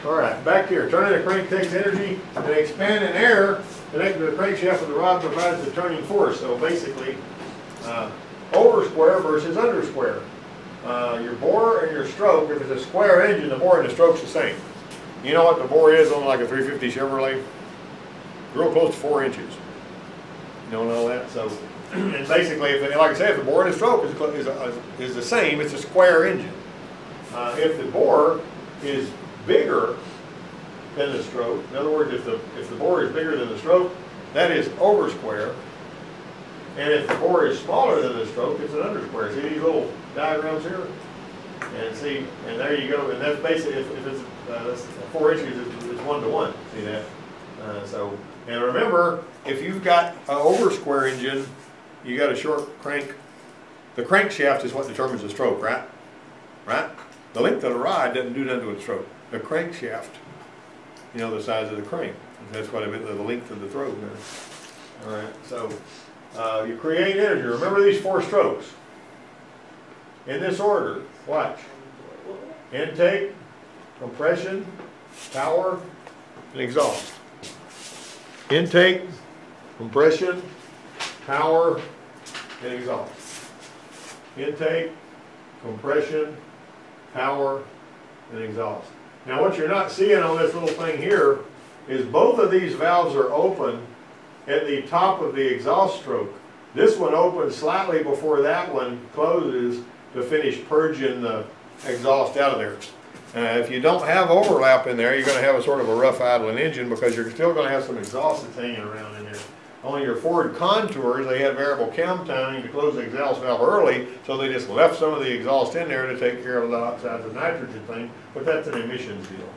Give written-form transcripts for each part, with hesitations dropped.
All right, back here. Turning the crank takes energy, and expanding air connected to the crankshaft of the rod provides the turning force. So basically, over square versus under square. Your bore and your stroke, if it's a square engine, the bore and the stroke's the same. You know what the bore is on like a 350 Chevrolet? Real close to 4 inches. You don't know that? So, and basically, if like I said, if the bore and the stroke is the same, it's a square engine. If the bore is bigger than the stroke, in other words, if the bore is bigger than the stroke, that is over square. And if the bore is smaller than the stroke, it's an under square. See these little diagrams here? And see, and there you go. And that's basically, if it's 4 inches, it's 1 to 1. See that? And remember, if you've got an over square engine, you got a short crank. The crankshaft is what determines the stroke, right? Right? The length of the rod doesn't do nothing to the stroke. The crankshaft, you know, the size of the crank. That's what I meant, the length of the throat there. All right, so you create energy. Remember these 4 strokes. In this order, watch. Intake, compression, power, and exhaust. Intake, compression, power, and exhaust. Intake, compression, power, and exhaust. Now what you're not seeing on this little thing here is both of these valves are open at the top of the exhaust stroke. This one opens slightly before that one closes to finish purging the exhaust out of there. If you don't have overlap in there, you're going to have a sort of a rough idling engine because you're still going to have some exhaust that's hanging around in there. On your Ford Contours, they had variable cam timing to close the exhaust valve early, so they just left some of the exhaust in there to take care of the oxides of nitrogen thing, but that's an emissions deal.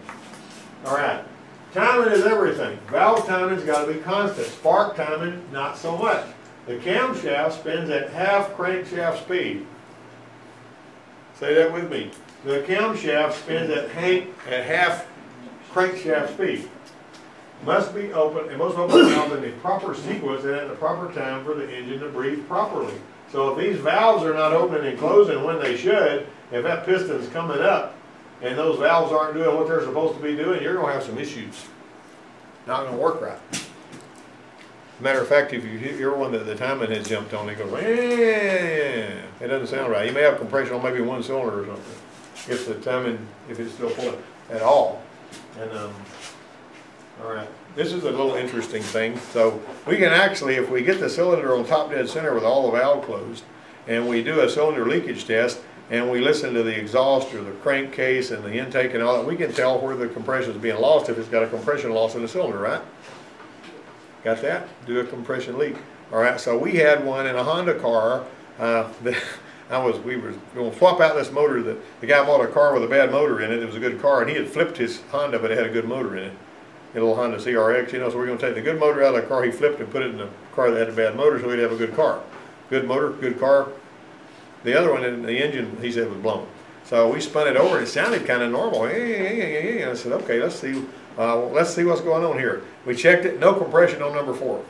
All right, timing is everything. Valve timing's got to be constant. Spark timing, not so much. The camshaft spins at half crankshaft speed. Say that with me. The camshaft spins at half crankshaft speed. Must be open, it must open the valve in the proper sequence and at the proper time for the engine to breathe properly. So if these valves are not opening and closing when they should, if that piston's coming up and those valves aren't doing what they're supposed to be doing, you're going to have some issues. Not going to work right. Matter of fact, if you hear one that the timing has jumped on, it goes, it doesn't sound right. You may have compression on maybe one cylinder or something. If the timing, if it's still pulling at all. And all right, this is a little interesting thing. So we can actually, if we get the cylinder on top dead center with all the valve closed, and we do a cylinder leakage test, and we listen to the exhaust or the crankcase and the intake and all that, we can tell where the compression is being lost if it's got a compression loss in the cylinder, right? Got that? Do a compression leak. All right, so we had one in a Honda car. We were going to swap out this motor. The guy bought a car with a bad motor in it. It was a good car, and he had flipped his Honda, but it had a good motor in it. A little Honda CRX, you know, so we're going to take the good motor out of the car he flipped and put it in the car that had a bad motor so we'd have a good car. Good motor, good car. The other one, the engine, he said, was blown. So we spun it over and it sounded kind of normal. And I said, okay, let's see what's going on here. We checked it, no compression on number 4.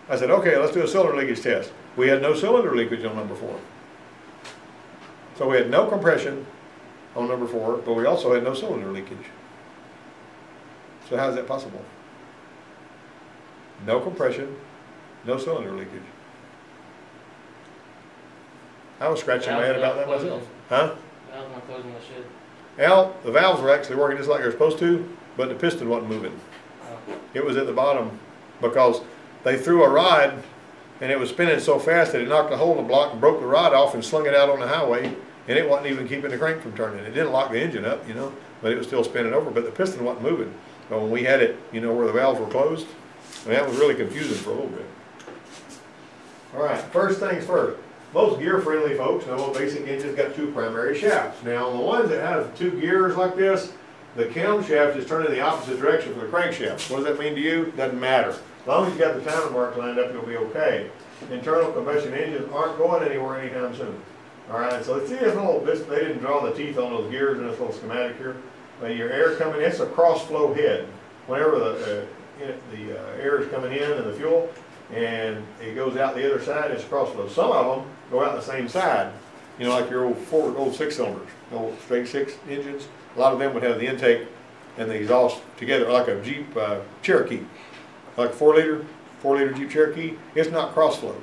I said, okay, let's do a cylinder leakage test. We had no cylinder leakage on number 4. So we had no compression on number 4, but we also had no cylinder leakage. So how is that possible? No compression, no cylinder leakage. I was scratching my head about that myself. Huh? Valves not closing the shit. Well, the valves were actually working just like they're supposed to, but the piston wasn't moving. Oh. It was at the bottom because they threw a rod and it was spinning so fast that it knocked a hole in the block and broke the rod off and slung it out on the highway, and it wasn't even keeping the crank from turning. It didn't lock the engine up, you know, but it was still spinning over, but the piston wasn't moving. So when we had it, you know, where the valves were closed, I mean, that was really confusing for a little bit. All right, first things first. Most gear-friendly folks know a basic engine's got 2 primary shafts. Now, on the ones that have 2 gears like this, the camshaft is turning the opposite direction from the crankshaft. What does that mean to you? Doesn't matter. As long as you got the timing mark lined up, you'll be okay. Internal combustion engines aren't going anywhere anytime soon. All right, so let's see this they didn't draw the teeth on those gears in this little schematic here. Your air coming in, it's a cross-flow head. Whenever the air is coming in and the fuel, and it goes out the other side, it's cross-flow. Some of them go out the same side, you know, like your old 6 cylinders, old straight 6 engines. A lot of them would have the intake and the exhaust together, like a Jeep Cherokee, like a 4 liter Jeep Cherokee. It's not cross flow.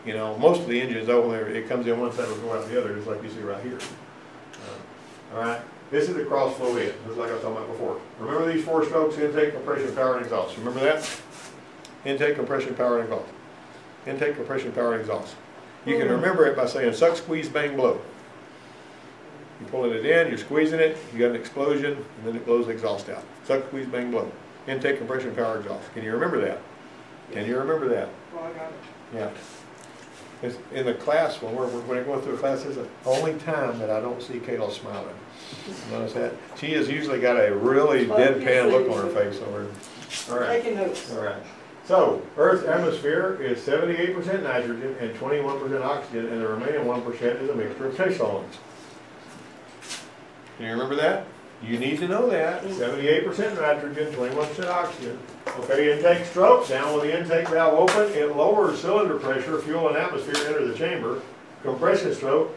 You know, most of the engines though, it comes in one side and will go out the other, just like you see right here. All right, this is the cross flow in, just like I was talking about before. Remember these 4 strokes: intake, compression, power, and exhaust. Remember that? Intake, compression, power, and exhaust. Intake, compression, power, and exhaust. You can remember it by saying suck, squeeze, bang, blow. You're pulling it in, you're squeezing it, you got an explosion, and then it blows the exhaust out. Suck, squeeze, bang, blow. Intake, compression, power, exhaust. Can you remember that? Can you remember that? Well, I got it. Yeah. It's in the class, when we're going through the class, this is the only time that I don't see Kayla smiling. Notice that? She has usually got a really deadpan look on her face over here. All right. Taking notes. All right. So, Earth's atmosphere is 78% nitrogen and 21% oxygen, and the remaining 1% is a mixture of trace elements. Can you remember that? You need to know that. 78% nitrogen, 21% oxygen. Okay, intake stroke. Down with the intake valve open, it lowers cylinder pressure, fuel and atmosphere enter the chamber. Compression stroke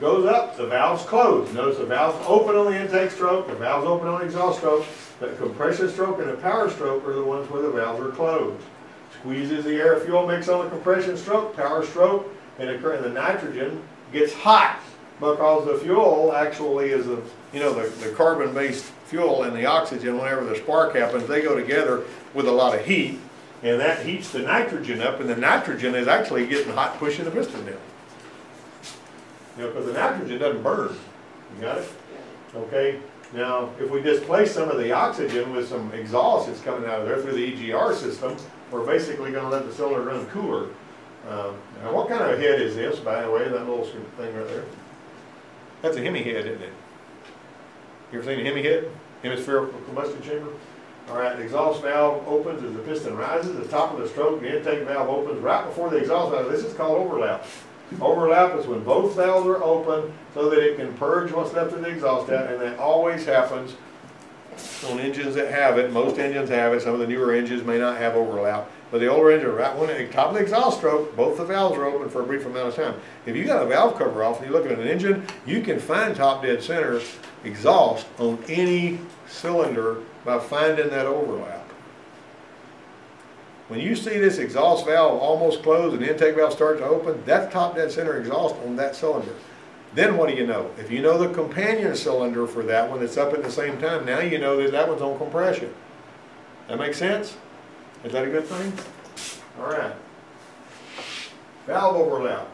goes up, the valves close. Notice the valves open on the intake stroke, the valves open on the exhaust stroke. The compression stroke and the power stroke are the ones where the valves are closed. Squeezes the air fuel mix on the compression stroke, power stroke, and the nitrogen gets hot because the fuel actually is the carbon-based fuel and the oxygen. Whenever the spark happens, they go together with a lot of heat, and that heats the nitrogen up, and the nitrogen is actually getting hot, pushing the piston down. You know, because the nitrogen doesn't burn. You got it? Okay. Now, if we displace some of the oxygen with some exhaust that's coming out of there through the EGR system, we're basically going to let the cylinder run cooler. Now, what kind of head is this, by the way, that little thing right there? That's a Hemi head, isn't it? You ever seen a Hemi head? Hemispherical combustion chamber? All right, the exhaust valve opens as the piston rises. The top of the stroke, the intake valve opens right before the exhaust valve. This is called overlap. Overlap is when both valves are open so that it can purge what's left of the exhaust out, and that always happens on engines that have it. Most engines have it. Some of the newer engines may not have overlap. But the older engine, right when the top of the exhaust stroke, both the valves are open for a brief amount of time. If you got a valve cover off and you're looking at an engine, you can find top dead center exhaust on any cylinder by finding that overlap. When you see this exhaust valve almost closed and the intake valve starts to open, that's top dead center exhaust on that cylinder. Then what do you know? If you know the companion cylinder for that one that's up at the same time, now you know that that one's on compression. That makes sense? Is that a good thing? All right. Valve overlap.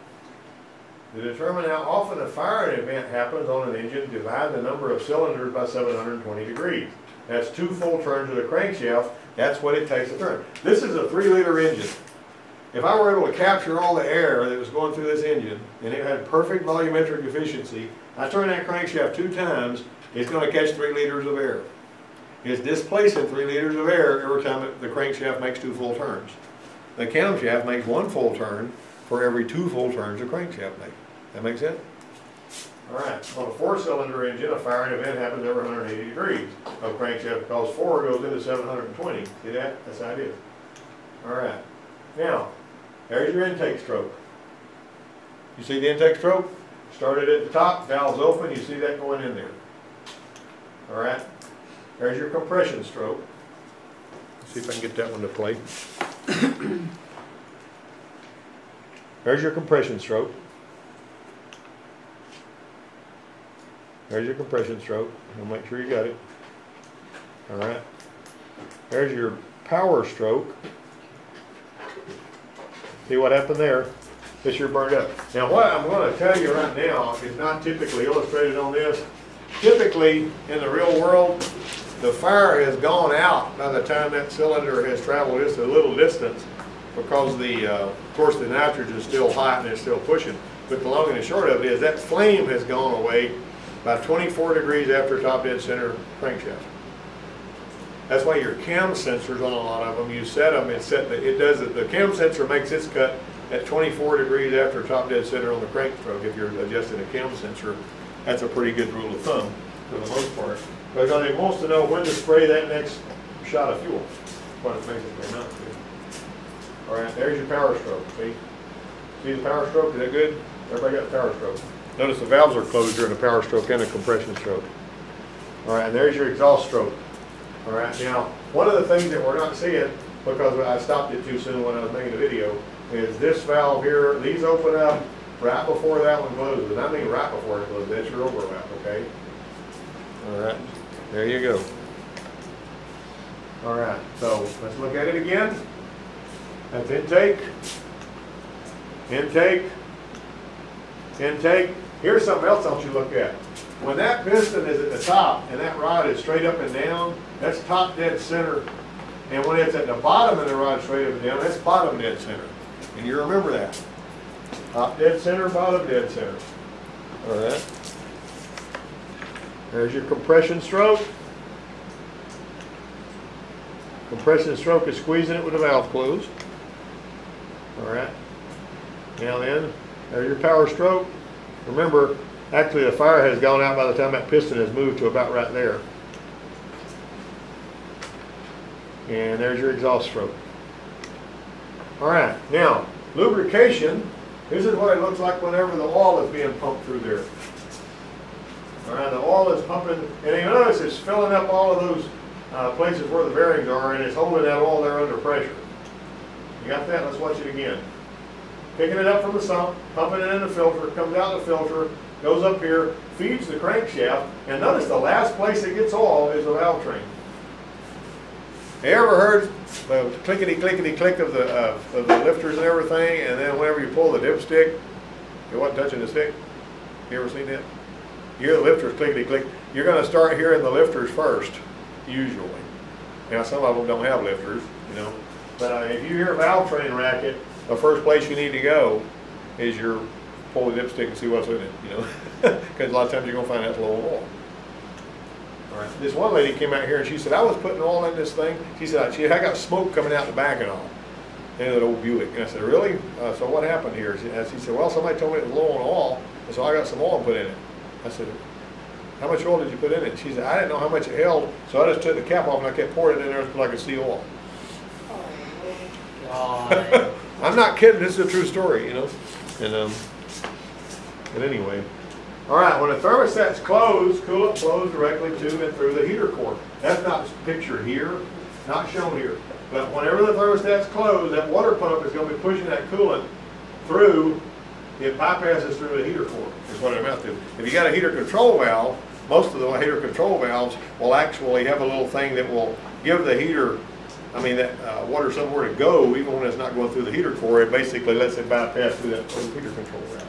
To determine how often a firing event happens on an engine, divide the number of cylinders by 720 degrees. That's 2 full turns of the crankshaft. That's what it takes to turn. This is a 3-liter engine. If I were able to capture all the air that was going through this engine, and it had perfect volumetric efficiency, I turn that crankshaft 2 times, it's going to catch 3 liters of air. It's displacing 3 liters of air every time the crankshaft makes 2 full turns. The camshaft makes 1 full turn for every 2 full turns the crankshaft makes. That make sense? All right, on a 4-cylinder engine, a firing event happens every 180 degrees of crankshaft because 4 goes into 720. See that? That's how it is. All right. Now, there's your intake stroke. You see the intake stroke? Started at the top, valves open, you see that going in there. All right. There's your compression stroke. Let's see if I can get that one to play. There's your compression stroke. There's your compression stroke. I'll make sure you got it. All right. There's your power stroke. See what happened there? This sure burned up. Now what I'm going to tell you right now is not typically illustrated on this. Typically in the real world, the fire has gone out by the time that cylinder has traveled just a little distance because of course the nitrogen is still hot and it's still pushing. But the long and the short of it is that flame has gone away by 24 degrees after top dead center crankshaft. That's why your cam sensors on a lot of them, you set them, the cam sensor makes its cut at 24 degrees after top dead center on the crank stroke. If you're adjusting a cam sensor, that's a pretty good rule of thumb for the most part. Because it wants to know when to spray that next shot of fuel. That's what it basically not to. All right, there's your power stroke. See the power stroke? Is that good? Everybody got the power stroke. Notice the valves are closed during the power stroke and the compression stroke. All right, and there's your exhaust stroke. All right, now, one of the things that we're not seeing, because I stopped it too soon when I was making the video, is this valve here, these open up right before that one closes. And I mean right before it closes, that's your overlap, okay? All right, there you go. All right, so let's look at it again. That's intake, intake, intake. Here's something else I want you to look at. When that piston is at the top and that rod is straight up and down, that's top dead center. And when it's at the bottom of the rod straight up and down, that's bottom dead center. And you remember that. Top dead center, bottom dead center. All right. There's your compression stroke. Compression stroke is squeezing it with the valve closed. All right. Now then, there's your power stroke. Remember, actually the fire has gone out by the time that piston has moved to about right there. And there's your exhaust stroke. All right, now, lubrication, this is what it looks like whenever the oil is being pumped through there. All right, the oil is pumping, and you notice it's filling up all of those places where the bearings are, and it's holding that oil there under pressure. You got that? Let's watch it again. Picking it up from the sump, pumping it in the filter, comes out the filter, goes up here, feeds the crankshaft, and notice the last place it gets oil is the valve train. You ever heard the clickety-clickety-click of the lifters and everything, and then whenever you pull the dipstick, it wasn't touching the stick? You ever seen that? You hear the lifters clickety-click. You're going to start hearing the lifters first, usually. Now, some of them don't have lifters, you know. But if you hear a valve train racket, the first place you need to go is your pull the dipstick and see what's in it, you know. Because a lot of times you're going to find that's low oil. All right. This one lady came out here and she said, I was putting oil in this thing. She said, I got smoke coming out the back and all. In that old Buick. And I said, really? So what happened here? She said, well, somebody told me it was low on oil, and so I got some oil put in it. I said, how much oil did you put in it? She said, I didn't know how much it held, so I just took the cap off and I kept pouring it in there until I could see oil. God. I'm not kidding, this is a true story, you know. And anyway. All right, when the thermostat's closed, coolant flows directly to and through the heater core. That's not pictured here, not shown here. But whenever the thermostat's closed, that water pump is going to be pushing that coolant through. It bypasses through the heater core, is what it amounts to. If you got a heater control valve, most of the heater control valves will actually have a little thing that will give the heater, that water somewhere to go, even when it's not going through the heater core. It basically lets it bypass through that heater control valve.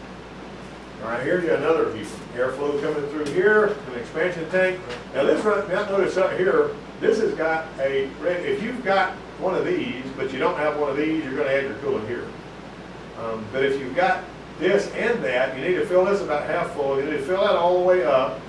All right, here's another view. Airflow coming through here, an expansion tank. Now this one, now notice up here, this has got a, if you've got one of these, but you don't have one of these, you're going to add your coolant here. But if you've got this and that, you need to fill this about half full. You need to fill that all the way up.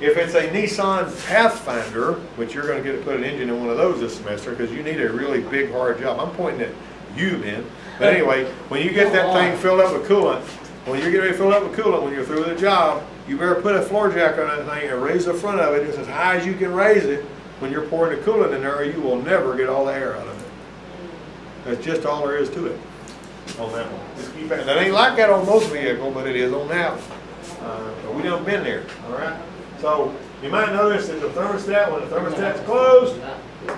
If it's a Nissan Pathfinder, which you're going to get to put an engine in one of those this semester, because you need a really big, hard job. I'm pointing at you, man. But anyway, when you get that thing filled up with coolant, when you're getting ready to fill it up with coolant, when you're through with the job, you better put a floor jack on that thing and raise the front of it just as high as you can raise it when you're pouring the coolant in there, or you will never get all the air out of it. That's just all there is to it on that one. Just keep it. That ain't like that on most vehicles, but it is on that one. But we done been there, all right? So you might notice that the thermostat, when the thermostat's closed,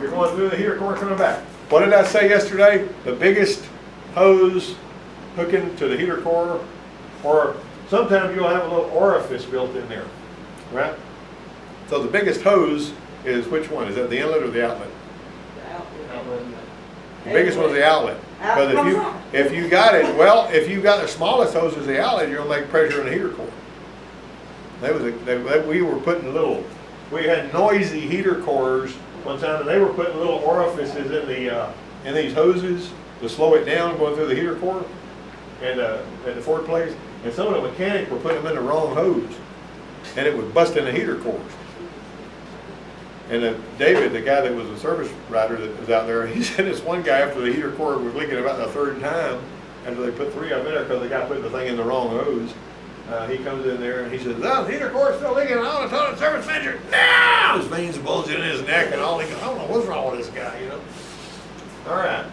you're going through the heater core coming back. What did I say yesterday? The biggest hose hooking to the heater core, or sometimes you'll have a little orifice built in there, right? So the biggest hose is which one? Is that the inlet or the outlet? The biggest one's the outlet. Because if you got it, well, if you got the smallest hose as the outlet, you're gonna make pressure in the heater core. We were putting we had noisy heater cores one time, and they were putting little orifices in these hoses to slow it down going through the heater core and at the Ford place. And some of the mechanics were putting them in the wrong hose, and it was busting the heater cores. And David, the guy that was a service rider that was out there, he said this one guy, after the heater cord was leaking about the third time, after they put 3 of them in there because the guy put the thing in the wrong hose, he comes in there and he says, "Oh, the heater cord's still leaking." I want to tell the service manager, "No!" His veins bulging in his neck and all. He goes, "I don't know what's wrong with this guy, you know." All right,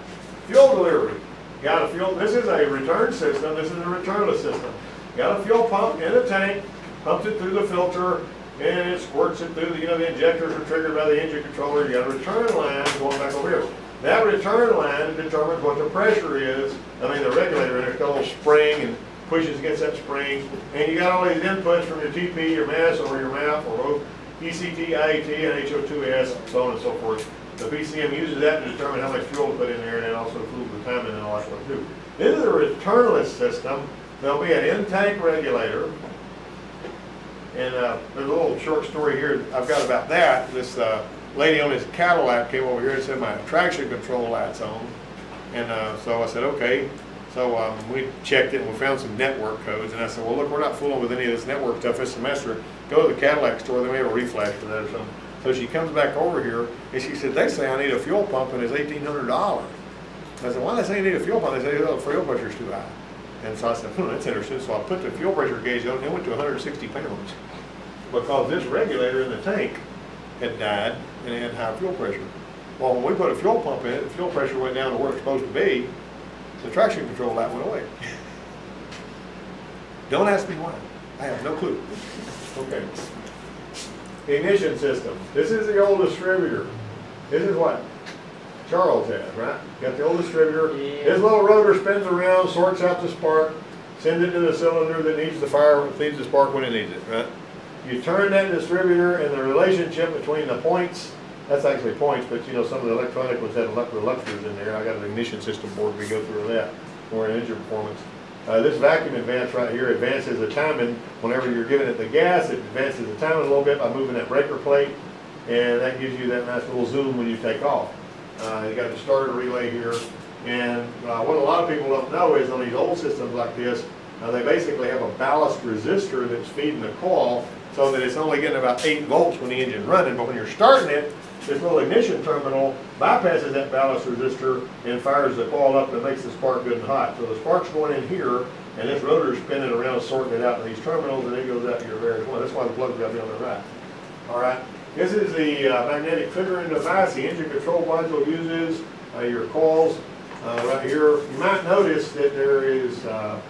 fuel delivery. Got a fuel. This is a return system. This is a returnless system. Got a fuel pump in a tank, pumped it through the filter, and it squirts it through, the injectors are triggered by the engine controller. You got a return line going back over here. That return line determines what the pressure is. I mean, the regulator, and it's got a little spring and pushes against that spring. And you got all these inputs from your TP, your mass, or your MAP, or both ECT, IAT, and HO2S, and so on and so forth. The PCM uses that to determine how much fuel to put in there, and then also fuel the timing and all that stuff too. This is a returnless system. There'll be an intake regulator. And there's a little short story here I've got about that. This lady on this Cadillac came over here and said my traction control light's on. And so I said, okay. So we checked it and we found some network codes. And I said, well, look, we're not fooling with any of this network stuff this semester. Go to the Cadillac store, they may have a reflash for that or something. So she comes back over here and she said, they say I need a fuel pump and it's $1,800. I said, why do they say you need a fuel pump? They say, oh, the fuel pressure's too high. And so I said, that's interesting. So I put the fuel pressure gauge on and it went to 160 pounds. Because this regulator in the tank had died and it had high fuel pressure. Well, when we put a fuel pump in it, the fuel pressure went down to where it's supposed to be. The traction control light went away. Don't ask me why. I have no clue. Okay. Ignition system. This is the old distributor. This is what Charles has, right? Got the old distributor. Yeah. His little rotor spins around, sorts out the spark, sends it to the cylinder that needs the fire, needs the spark when it needs it, right? You turn that distributor and the relationship between the points, that's actually points, but some of the electronic ones have reluctors in there. I got an ignition system board, we go through that, or an engine performance. This vacuum advance right here advances the timing. Whenever you're giving it the gas, it advances the timing a little bit by moving that breaker plate, and that gives you that nice little zoom when you take off. You got the starter relay here, and what a lot of people don't know is on these old systems like this, they basically have a ballast resistor that's feeding the coil so that it's only getting about 8 volts when the engine's running, but when you're starting it, this little ignition terminal bypasses that ballast resistor and fires the coil up and makes the spark good and hot. So the spark's going in here, and this rotor's spinning around, sorting it out in these terminals, and it goes out to your various one. That's why the plug's got to be on the right. All right. This is the magnetic triggering device the engine control module uses. Your coils right here. You might notice that there is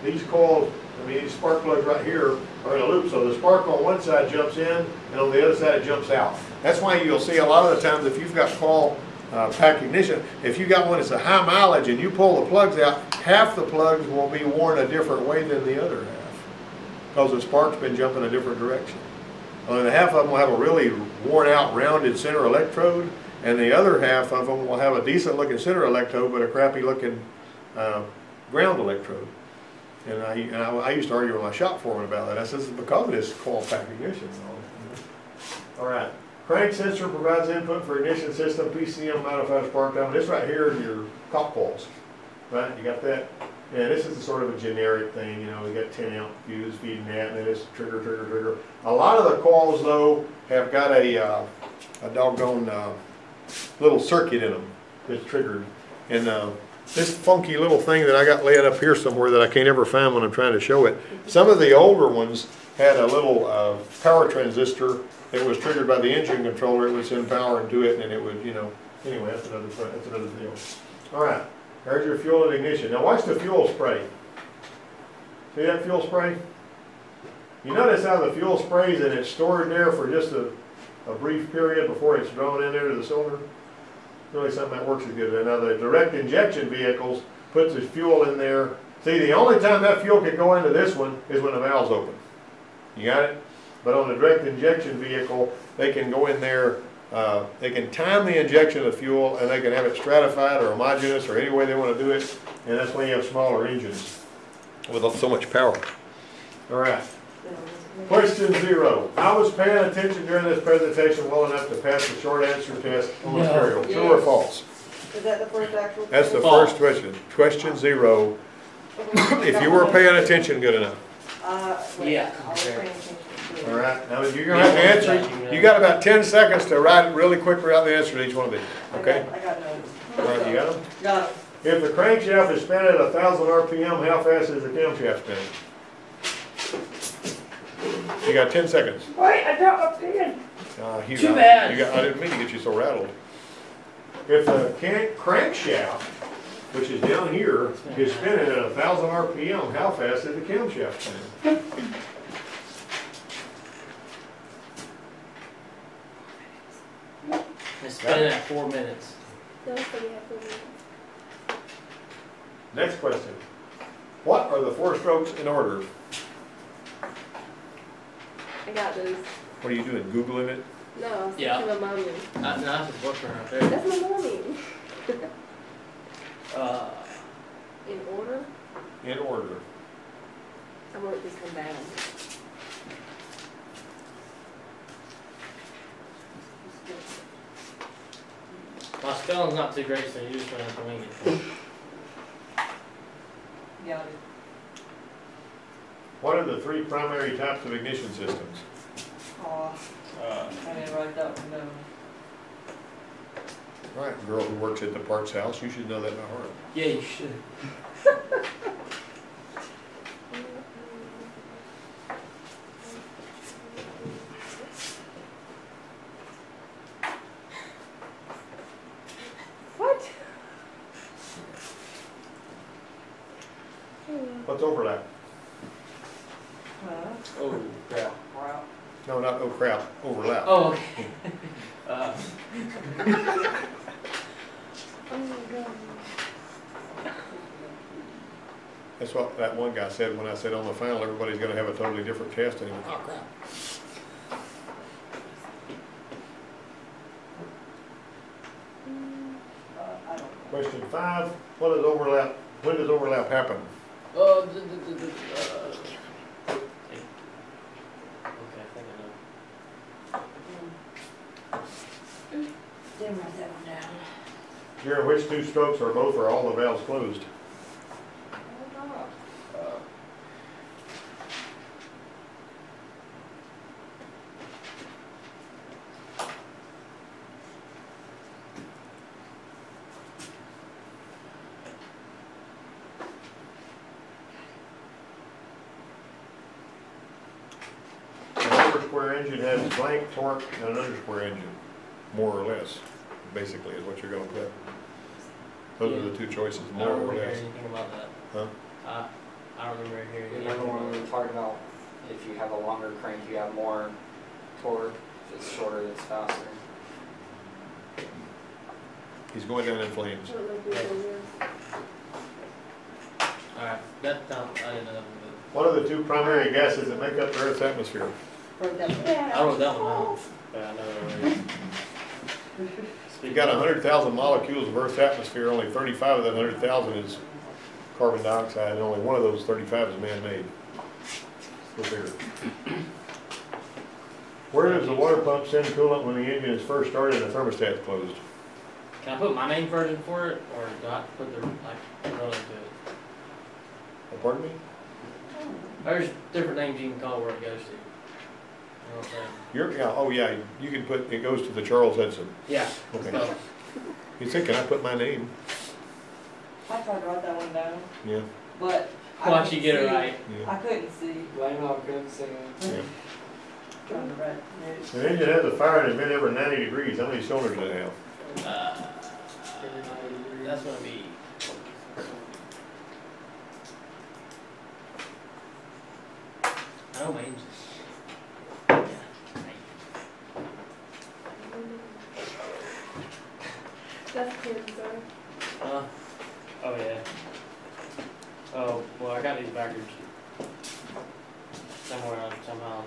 these coils. These spark plugs right here are in a loop, so the spark on one side jumps in, and on the other side it jumps out. That's why you'll see a lot of the times if you've got coil pack ignition, if you got one that's a high mileage and you pull the plugs out, half the plugs will be worn a different way than the other half, because the spark's been jumping a different direction. And half of them will have a really worn out rounded center electrode, and the other half of them will have a decent looking center electrode but a crappy looking ground electrode. And I used to argue with my shop foreman about that. I said, it's because of this coil pack ignition. All right. Crank sensor provides input for ignition system. PCM modifies spark timing. This right here is your cop coils. Right? You got that? And this is sort of a generic thing. We got 10 amp fuse feeding that, and then it's trigger, trigger, trigger. A lot of the coils, though, have got a doggone little circuit in them that's triggered. And this funky little thing that I got laid up here somewhere that I can't ever find when I'm trying to show it. Some of the older ones had a little power transistor that was triggered by the engine controller. It would send power into it, and it would, anyway, that's another deal. All right, there's your fuel and ignition. Now watch the fuel spray. See that fuel spray? You notice how the fuel sprays and it's stored there for just a brief period before it's drawn in there to the cylinder? Really something that works as good. Now the direct injection vehicles puts the fuel in there. See, the only time that fuel can go into this one is when the valve's open. You got it? But on the direct injection vehicle, they can go in there, they can time the injection of the fuel, and they can have it stratified or homogeneous or any way they want to do it. And that's when you have smaller engines with so much power. All right. Question 0. I was paying attention during this presentation well enough to pass the short answer test on material. True or false? Is that the first actual? That's the first question. Question 0. If you were paying attention good enough. Yeah. I was paying attention. All right. Now you're going to have to answer. You got about 10 seconds to write really quickly out the answer to each one of these. Okay? I got notes. All right. You got them? Got it. If the crankshaft is spinning at 1,000 RPM, how fast is the camshaft spinning? You got 10 seconds. Wait, I dropped my pen. Too bad. I didn't mean to get you so rattled. If the crankshaft, which is down here, is spinning at 1,000 RPM, how fast is the camshaft spinning? It's spinning at 4 minutes. Don't forget for me. Next question. What are the 4 strokes in order? I got those. What are you doing, Googling it? No, I was Yeah. talking about mommy. That's his boyfriend right there. That's my mommy. In order? In order. I wrote this one down. My spelling's not too great, so you just gonna have to wing it. Yeah. What are the 3 primary types of ignition systems? Oh, I didn't write that one down. All right, girl who works at the parts house, you should know that by heart. Yeah, you should. What? What's overlap? Huh? Oh, crap. Wow. No, not oh crap, overlap. Oh, okay. uh, Oh my god. That's what that one guy said when I said on the final, everybody's gonna have a totally different test, and he went, oh crap. I don't know. Question 5, what is overlap, when does overlap happen? okay, I think I know. Didn't write that one down. During which 2 strokes are both or all the valves closed? An over-square engine has blank torque and an under-square engine, more or less, basically is what you're gonna put. Those are the 2 choices, I more don't or remember less. hearing anything about that. Huh? I don't remember hearing anything Remember when about we that. were talking about if you have a longer crank, you have more torque. If it's shorter, it's faster. He's going down in flames. I don't know if this one is. Alright, that sounds, I didn't know that one. What are the 2 primary gases that make up the Earth's atmosphere? Wrote that one. I wrote that one down. But I know it already. You got 100,000 molecules of Earth's atmosphere, only 35 of that 100,000 is carbon dioxide, and only one of those 35 is man-made. Go figure. Where does the water pump send coolant when the engine is first started and the thermostat's closed? Can I put my name version for it, or do I have to put the, like, run into it? Oh, pardon me? There's different names you can call where it goes to. You know what I'm saying? Yeah, oh yeah, you can put, it goes to the Charles Hudson. Yeah. Okay. So, He said, can I put my name? I tried to write that one down, Yeah, but I once you couldn't get it see. right. yeah. I couldn't see. Blame on good singing. Yeah. Trying to write it. An engine has a fire and it's been over 90 degrees, how many cylinders does it have? That's gonna be. I don't mind. That's Tim, sorry. Oh yeah. Oh, well, I got these backwards. Somewhere, somehow,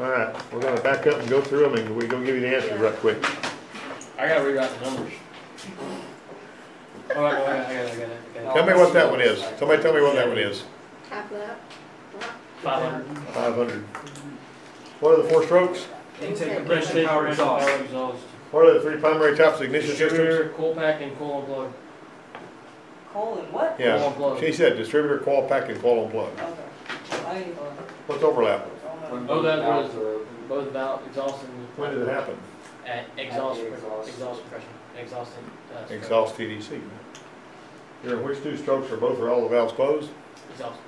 All right, we're gonna back up and go through them and we're gonna give you the answers right quick. I gotta rewrite the numbers. Oh, I got it. Tell me what that one is. Somebody tell me what that one is. Half that. 500. 500. What are the 4 strokes? Intake, Compression, power exhaust. What are the 3 primary types of ignition systems? Distributor, coil pack, and coil and plug. Coal and what? Coil and Yeah, plug. she said distributor, coil pack, and coil and plug. Okay. I ain't gonna. What's overlap? When Oh, both that valves was- are open. Both valve exhaust and. When did it happen? At exhaust, At the exhaust. exhaust compression, exhaust and. Exhaust TDC. During which 2 strokes are both or all the valves closed? Exhaust.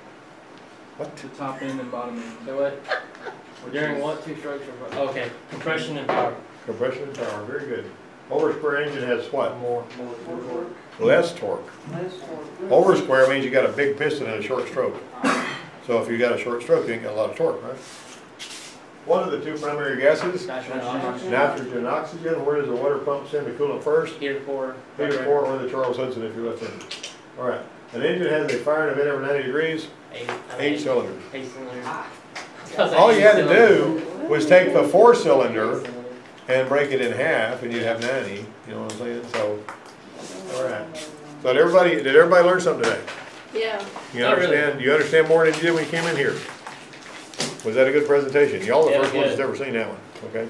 What? The top end and bottom end. So what? During what 2 strokes are, okay, compression and power. Compression and power, very good. Over square engine has what? More. Less torque. Over square means you got a big piston and a short stroke. So if you got a short stroke, you ain't got a lot of torque, right? What are the two primary gases? Nitrogen, oxygen, Nitrogen and oxygen. Where does the water pump send the coolant first? heater core. Heater core or the Charles Hudson if you're left-handed. All right. An engine has a firing event over 90 degrees, 8 cylinders. 8 cylinders. All you had to do was take the 4-cylinder and break it in half, and you'd have 90. You know what I'm saying? So, all right. So did everybody learn something today? Yeah. You Not really. understand? You understand more than you did when you came in here? Was that a good presentation? Y'all the Yeah, first ones good. that's ever seen that one. Okay.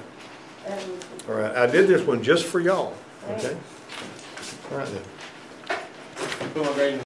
That was- All right. I did this one just for y'all. Okay. All right then. Put my grading